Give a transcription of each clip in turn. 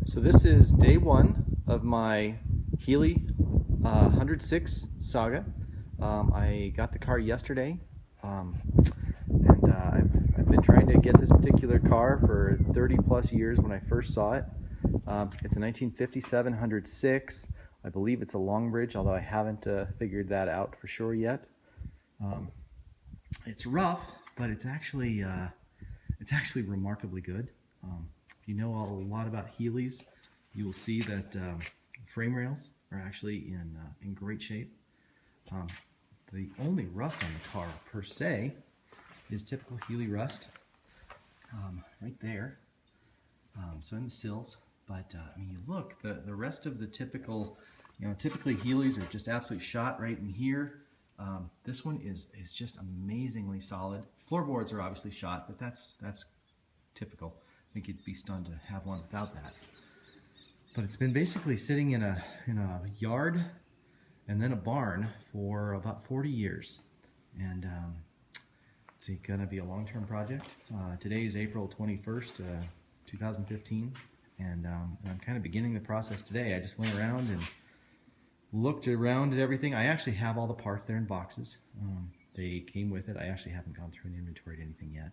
So this is day one of my Healey 106 saga. I got the car yesterday, and I've been trying to get this particular car for 30 plus years when I first saw it. It's a 1957 106. I believe it's a Longbridge, although I haven't figured that out for sure yet. It's rough, but it's actually remarkably good. If you know a lot about Healeys, you will see that frame rails are actually in great shape. The only rust on the car per se is typical Healey rust, right there. So in the sills, but I mean, you look, the rest of the typical, typically Healeys are just absolutely shot right in here. This one is just amazingly solid. Floorboards are obviously shot, but that's typical. I think you'd be stunned to have one without that. But it's been basically sitting in a yard and then a barn for about 40 years. And it's going to be a long-term project. Today is April 21st, 2015. And I'm kind of beginning the process today. I just went around and looked around at everything. I actually have all the parts there in boxes. They came with it. I actually haven't gone through and inventoried anything yet.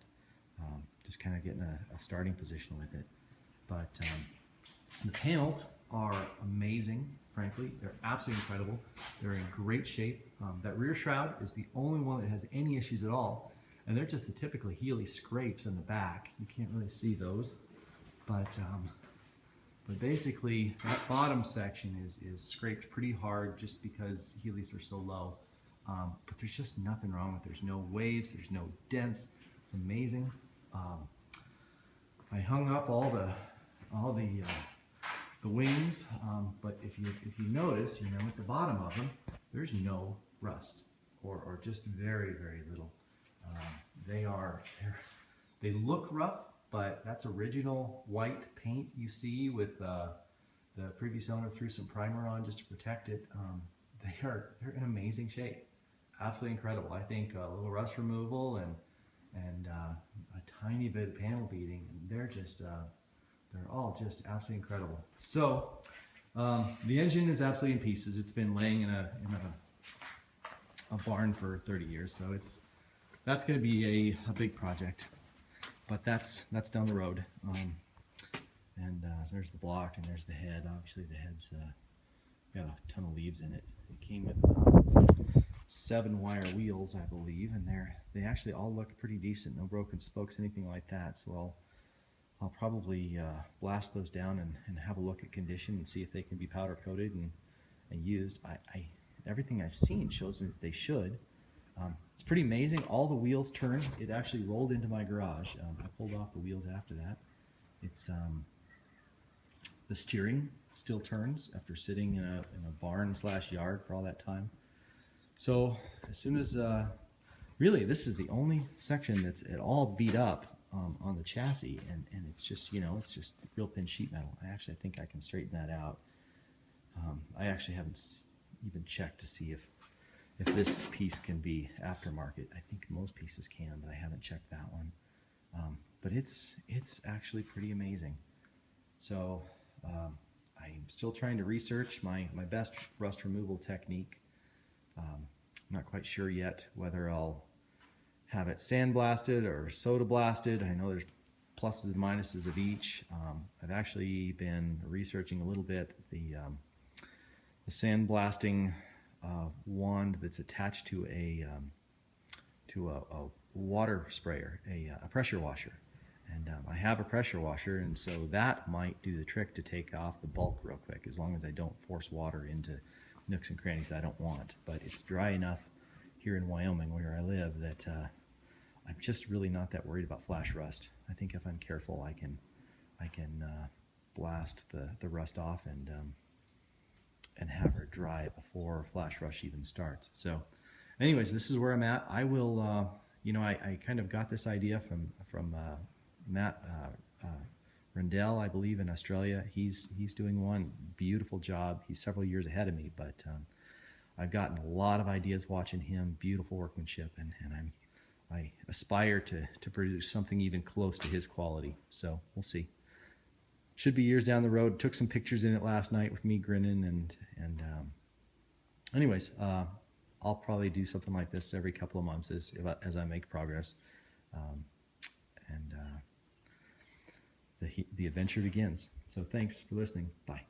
Just kind of getting a starting position with it. But the panels are amazing, frankly. They're absolutely incredible. They're in great shape. That rear shroud is the only one that has any issues at all. And they're just the typical Healey scrapes in the back. You can't really see those. But basically, that bottom section is scraped pretty hard just because Healeys are so low. But there's just nothing wrong with it. There's no waves, there's no dents. It's amazing. I hung up all the wings, but if you notice, at the bottom of them, there's no rust, or just very, very little. They look rough, but that's original white paint you see with the previous owner threw some primer on just to protect it. They're in amazing shape, absolutely incredible. I think a little rust removal and a tiny bit of panel beating, and they're all just absolutely incredible. So the engine is absolutely in pieces. It's been laying in a barn for 30 years, so that's going to be a big project. But that's down the road. So there's the block and there's the head. Obviously the head's got a ton of leaves in it. It came with 7 wire wheels, I believe, and they actually all look pretty decent. No broken spokes, anything like that. So I'll probably blast those down and have a look at condition and see if they can be powder coated and used. Everything I've seen shows me that they should. It's pretty amazing. All the wheels turn. It actually rolled into my garage. I pulled off the wheels after that. It's the steering still turns after sitting in a barn / yard for all that time. So as soon as really, this is the only section that's at all beat up on the chassis, and it's just it's just real thin sheet metal. I think I can straighten that out. I actually haven't even checked to see if this piece can be aftermarket. I think most pieces can, but I haven't checked that one. But it's actually pretty amazing. So I'm still trying to research my best rust removal technique. I'm not quite sure yet whether I'll have it sandblasted or soda blasted. I know there's pluses and minuses of each. I've actually been researching a little bit the sandblasting wand that's attached to a water sprayer, a pressure washer. And I have a pressure washer, and so that might do the trick to take off the bulk real quick, as long as I don't force water into nooks and crannies that I don't want. But it's dry enough here in Wyoming where I live that I'm just really not that worried about flash rust. I think if I'm careful, I can blast the rust off and have her dry before flash rush even starts. So anyways, this is where I'm at. I will I kind of got this idea from Matt Rendell, I believe, in Australia. He's doing one beautiful job. He's several years ahead of me, but I've gotten a lot of ideas watching him. Beautiful workmanship, and I aspire to produce something even close to his quality. So we'll see. should be years down the road. Took some pictures in it last night with me grinning, and anyways, I'll probably do something like this every couple of months as I make progress, and the adventure begins. So thanks for listening. Bye.